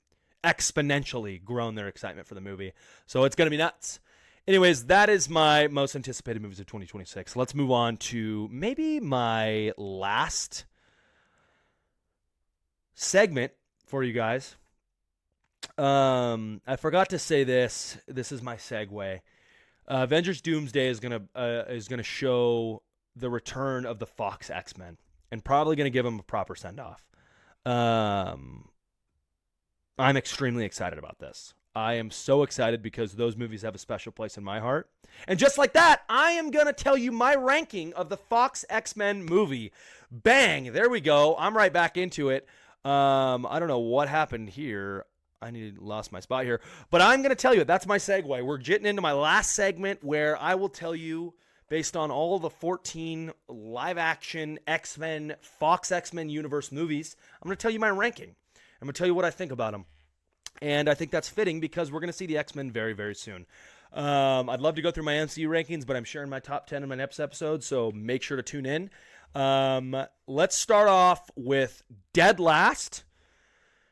exponentially grown their excitement for the movie. So it's going to be nuts. Anyways, that is my most anticipated movies of 2026. Let's move on to maybe my last segment for you guys. I forgot to say this. This is my segue. Avengers Doomsday is gonna show the return of the Fox X-Men, and probably gonna give them a proper send off. I'm extremely excited about this. I am so excited because those movies have a special place in my heart. And just like that, I am gonna tell you my ranking of the Fox X-Men movie. Bang! There we go. I'm right back into it. I don't know what happened here. Lost my spot here. But I'm going to tell you, that's my segue. We're getting into my last segment where I will tell you, based on all the 14 live-action X-Men, Fox X-Men universe movies, I'm going to tell you my ranking. I'm going to tell you what I think about them. And I think that's fitting because we're going to see the X-Men very, very soon. I'd love to go through my MCU rankings, but I'm sharing my top 10 in my next episode, so make sure to tune in. Let's start off with Dead Last.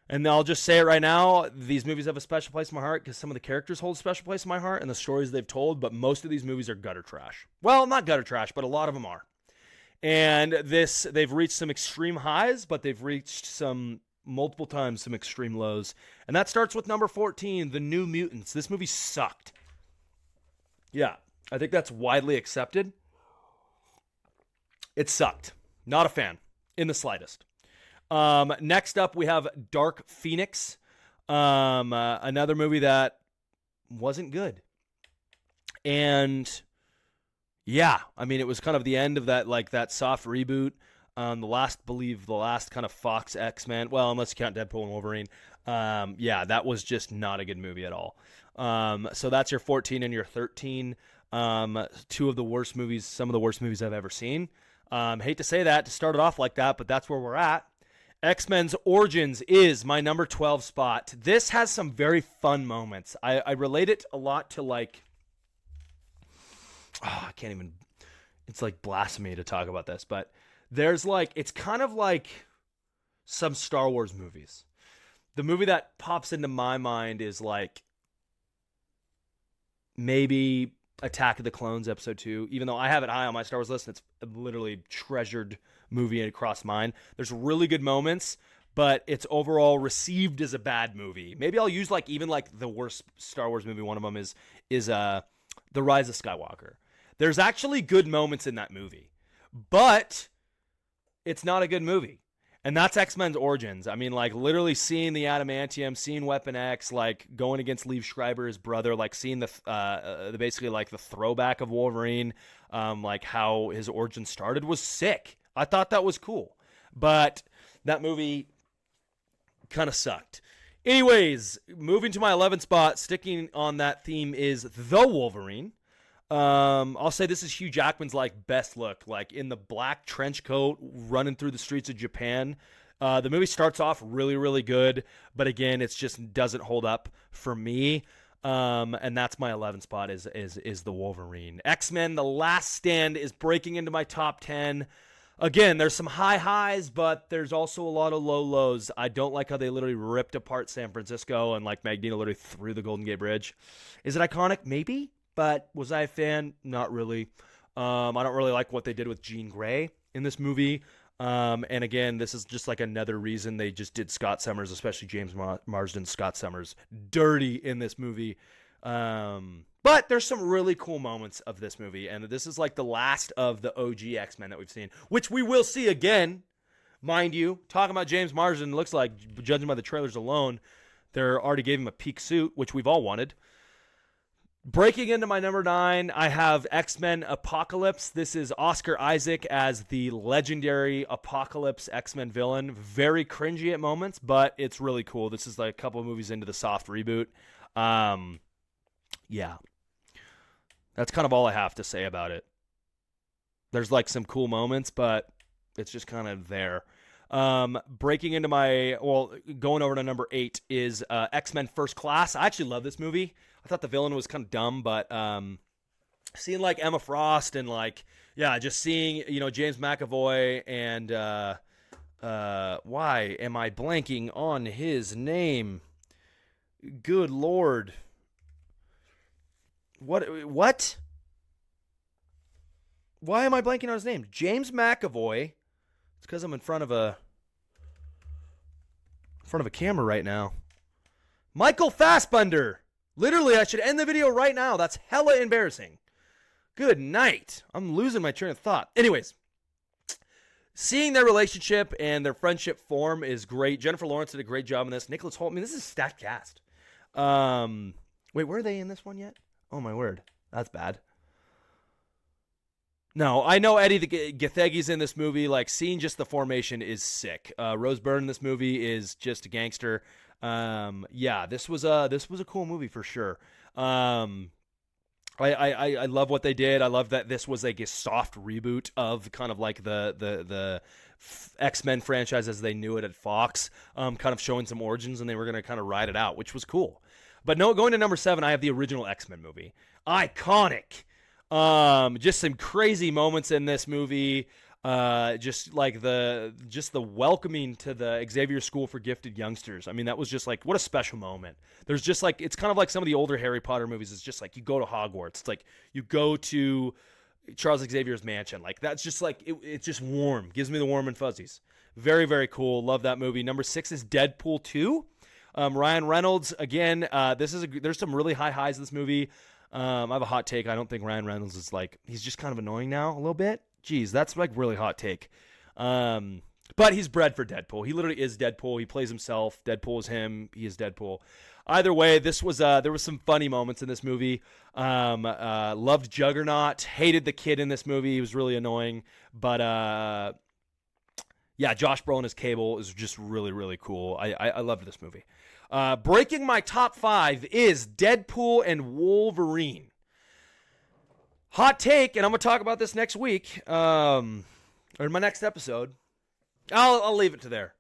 And I'll just say it right now, these movies have a special place in my heart because some of the characters hold a special place in my heart and the stories they've told, but most of these movies are gutter trash. Well, not gutter trash, but a lot of them are. And they've reached some extreme highs, but they've reached multiple times some extreme lows. And that starts with number 14, The New Mutants. This movie sucked. Yeah, I think that's widely accepted. It sucked. Not a fan in the slightest. Next up, we have Dark Phoenix, another movie that wasn't good. And yeah, I mean, it was kind of the end of that soft reboot. The last kind of Fox X-Men. Well, unless you count Deadpool and Wolverine. Yeah, that was just not a good movie at all. So that's your 14 and your 13. Two of the worst movies, some of the worst movies I've ever seen. Hate to say that to start it off like that, but that's where we're at. X-Men's Origins is my number 12 spot. This has some very fun moments. I relate it a lot to I can't even, it's like blasphemy to talk about this, but there's it's kind of like some Star Wars movies. The movie that pops into my mind is maybe Attack of the Clones Episode 2, even though I have it high on my Star Wars list, and it's a literally treasured movie across mine. There's really good moments, but it's overall received as a bad movie. Maybe I'll use the worst Star Wars movie. One of them is The Rise of Skywalker. There's actually good moments in that movie, but it's not a good movie. And that's X-Men's Origins. I mean, literally seeing the adamantium, seeing Weapon X, going against Liev Schreiber, his brother, seeing basically the throwback of Wolverine, how his origin started was sick. I thought that was cool. But that movie kind of sucked. Anyways, moving to my 11th spot, sticking on that theme is The Wolverine. I'll say this is Hugh Jackman's best look, in the black trench coat running through the streets of Japan. The movie starts off really, really good, but again, it just doesn't hold up for me. And that's my 11th spot is The Wolverine. X-Men: The Last Stand is breaking into my top 10. Again, there's some high highs, but there's also a lot of low lows. I don't like how they literally ripped apart San Francisco and Magneto literally threw the Golden Gate Bridge. Is it iconic? Maybe. But was I a fan? Not really. I don't really like what they did with Jean Grey in this movie. And again, this is just another reason they just did Scott Summers, especially James Marsden, Scott Summers, dirty in this movie. But there's some really cool moments of this movie. And this is the last of the OG X-Men that we've seen, which we will see again, mind you. Talking about James Marsden, looks like, judging by the trailers alone, they already gave him a peak suit, which we've all wanted. Breaking into my number 9, I have X-Men Apocalypse. This is Oscar Isaac as the legendary Apocalypse X-Men villain. Very cringy at moments, but it's really cool. This is a couple of movies into the soft reboot. Yeah. That's kind of all I have to say about it. There's some cool moments, but it's just kind of there. Breaking into going over to number 8 is X-Men First Class. I actually love this movie. I thought the villain was kind of dumb, but seeing Emma Frost and just seeing James McAvoy and why am I blanking on his name? Good Lord. What? Why am I blanking on his name? James McAvoy. It's because I'm in front of a camera right now. Michael Fassbender. Literally, I should end the video right now. That's hella embarrassing. Good night. I'm losing my train of thought. Anyways, seeing their relationship and their friendship form is great. Jennifer Lawrence did a great job in this. Nicholas Hoult. I mean, this is a stacked cast. Wait, were they in this one yet? Oh, my word. That's bad. No, I know Eddie the Gathegi's in this movie. Seeing just the formation is sick. Rose Byrne in this movie is just a gangster. Yeah, this was a cool movie for sure. I I love what they did. I love that this was like a soft reboot of kind of like the X-Men franchise as they knew it at Fox, kind of showing some origins, and they were going to kind of ride it out, which was cool. But no, going to number 7, I have the original X-Men movie. Iconic. Just some crazy moments in this movie. Just like the welcoming to the Xavier School for Gifted Youngsters. I mean, that was just like, what a special moment. There's just like, it's kind of like some of the older Harry Potter movies. It's just like you go to Hogwarts. It's like you go to Charles Xavier's mansion. Like that's just like, it's just warm. Gives me the warm and fuzzies. Very, very cool. Love that movie. Number 6 is Deadpool 2. Ryan Reynolds, again, there's some really high highs in this movie. I have a hot take. I don't think Ryan Reynolds is like, he's just kind of annoying now a little bit. Jeez, that's like really hot take. But he's bred for Deadpool. He literally is Deadpool. He plays himself. Deadpool is him. He is Deadpool. Either way, there was some funny moments in this movie. Loved Juggernaut. Hated the kid in this movie. He was really annoying. But yeah, Josh Brolin as Cable is just really, really cool. I loved this movie. Breaking my top 5 is Deadpool and Wolverine. Hot take, and I'm going to talk about this next week, or in my next episode. I'll leave it to there.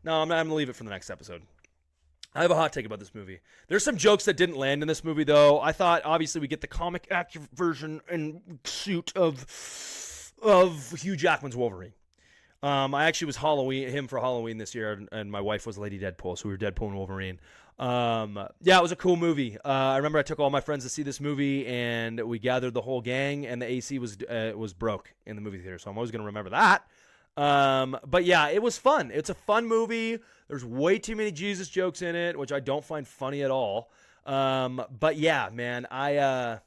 No, I'm going to leave it for the next episode. I have a hot take about this movie. There's some jokes that didn't land in this movie, though. I thought, obviously, we get the comic accurate version and suit of Hugh Jackman's Wolverine. I actually was him for Halloween this year, and my wife was Lady Deadpool, so we were Deadpool and Wolverine. Yeah, it was a cool movie. I remember I took all my friends to see this movie, and we gathered the whole gang, and the AC was broke in the movie theater, so I'm always going to remember that. But yeah, it was fun. It's a fun movie. There's way too many Jesus jokes in it, which I don't find funny at all. But yeah, man, I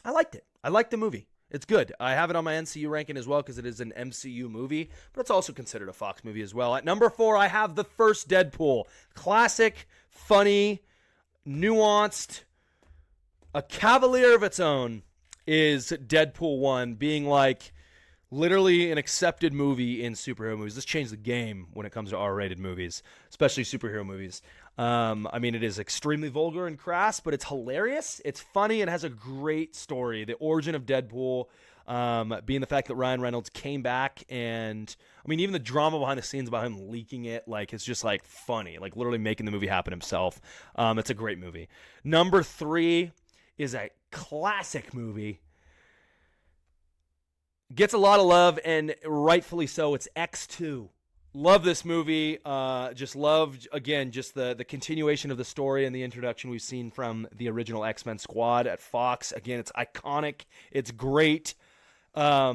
liked it. I liked the movie. It's good. I have it on my MCU ranking as well because it is an MCU movie, but it's also considered a Fox movie as well. At number 4, I have the first Deadpool. Classic, funny, nuanced, a cavalier of its own is Deadpool 1 being like literally an accepted movie in superhero movies. This changed the game when it comes to R-rated movies, especially superhero movies. I mean, it is extremely vulgar and crass, but it's hilarious. It's funny and has a great story. The origin of Deadpool, being the fact that Ryan Reynolds came back, and I mean, even the drama behind the scenes about him leaking it, like it's just like funny, like literally making the movie happen himself. It's a great movie. Number 3 is a classic movie. Gets a lot of love, and rightfully so. It's X2. Love this movie. Just loved, again, just the continuation of the story and the introduction we've seen from the original X-Men squad at Fox. Again, it's iconic. It's great. I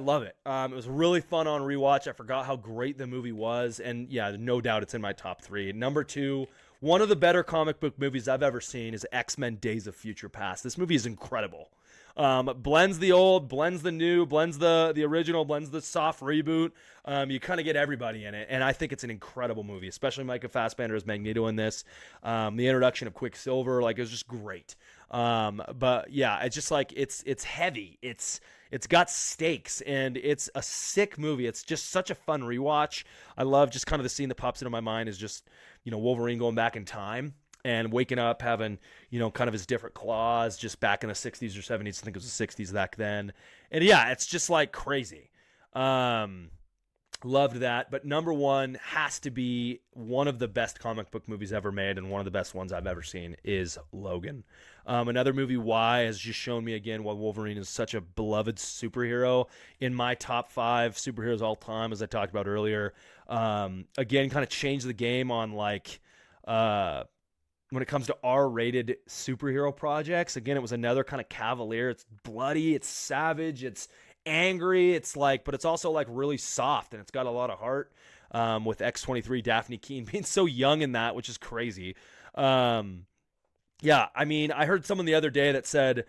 love it. It was really fun on rewatch. I forgot how great the movie was. And yeah, no doubt it's in my top 3. Number 2, one of the better comic book movies I've ever seen is X-Men Days of Future Past. This movie is incredible. Blends the old, blends the new, blends the original, blends the soft reboot. You kind of get everybody in it, and I think it's an incredible movie, especially Micah Fassbender as Magneto in this. The introduction of Quicksilver, like, it was just great. But yeah, it's just like it's heavy. It's got stakes, and it's a sick movie. It's just such a fun rewatch. I love just kind of the scene that pops into my mind is just, Wolverine going back in time and waking up having, kind of his different claws just back in the 60s or 70s. I think it was the 60s back then. And yeah, it's just like crazy. Loved that. But number 1 has to be one of the best comic book movies ever made, and one of the best ones I've ever seen is Logan. Another movie why has just shown me again why Wolverine is such a beloved superhero. In my top 5 superheroes all time, as I talked about earlier. Again, kind of changed the game on like when it comes to R-rated superhero projects. Again, it was another kind of cavalier. It's bloody, it's savage, it's angry, it's like, but it's also like really soft, and it's got a lot of heart. With X-23 Daphne Keane being so young in that, which is crazy. Yeah, I mean, I heard someone the other day that said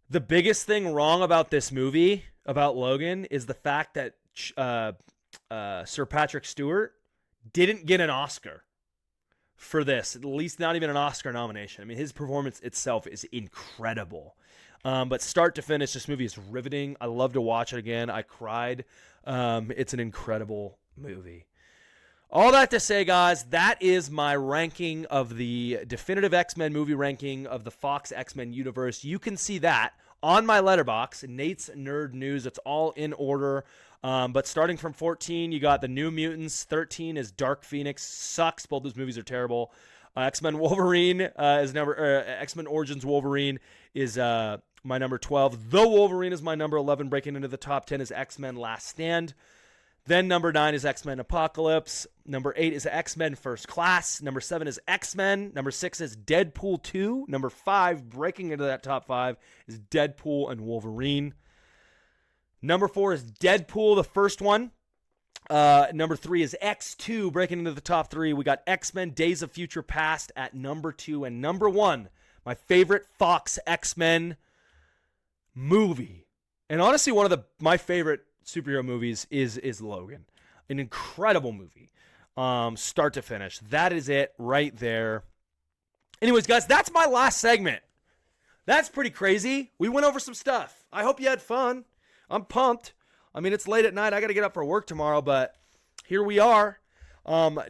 the biggest thing wrong about this movie, about Logan, is the fact that Sir Patrick Stewart didn't get an Oscar for this, at least not even an Oscar nomination. I mean, his performance itself is incredible. But start to finish, this movie is riveting. I love to watch it again. I cried. It's an incredible movie. All that to say, guys, that is my ranking of the definitive X-Men movie ranking of the Fox X-Men universe. You can see that on my letterbox, Nate's Nerd News. It's all in order. But starting from 14, you got The New Mutants. 13 is Dark Phoenix. Sucks. Both those movies are terrible. X-Men Wolverine is X-Men Origins Wolverine is my number 12. The Wolverine is my number 11. Breaking into the top 10 is X-Men Last Stand. Then number 9 is X-Men Apocalypse. Number 8 is X-Men First Class. Number 7 is X-Men. Number 6 is Deadpool 2. Number 5, breaking into that top 5, is Deadpool and Wolverine. Number 4 is Deadpool, the first one. Number 3 is X2, breaking into the top 3. We got X-Men Days of Future Past at number 2. And number 1, my favorite Fox X-Men movie. And honestly, one of my favorite superhero movies is Logan. An incredible movie. Start to finish. That is it right there. Anyways, guys, that's my last segment. That's pretty crazy. We went over some stuff. I hope you had fun. I'm pumped. I mean, it's late at night. I got to get up for work tomorrow, but here we are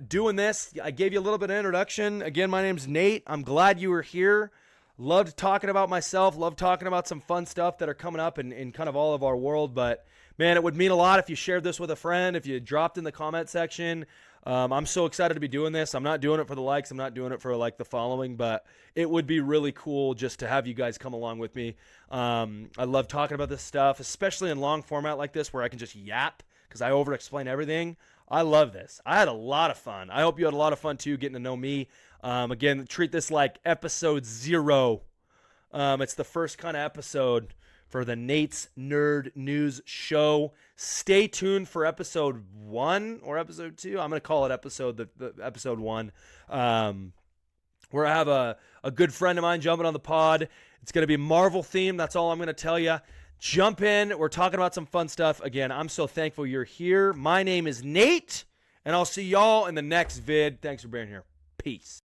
doing this. I gave you a little bit of introduction. Again, my name's Nate. I'm glad you were here. Loved talking about myself. Loved talking about some fun stuff that are coming up in kind of all of our world, but man, it would mean a lot if you shared this with a friend, if you dropped in the comment section. I'm so excited to be doing this. I'm not doing it for the likes. I'm not doing it for like the following, but it would be really cool just to have you guys come along with me. I love talking about this stuff, especially in long format like this where I can just yap because I over-explain everything. I love this. I had a lot of fun. I hope you had a lot of fun too getting to know me. Again, treat this like episode 0. It's the first kind of episode for the Nate's Nerd News show. Stay tuned for episode 1 or episode 2. I'm going to call it episode 1. Where I have a good friend of mine jumping on the pod. It's going to be Marvel themed. That's all I'm going to tell you. Jump in. We're talking about some fun stuff. Again, I'm so thankful you're here. My name is Nate, and I'll see y'all in the next vid. Thanks for being here. Peace.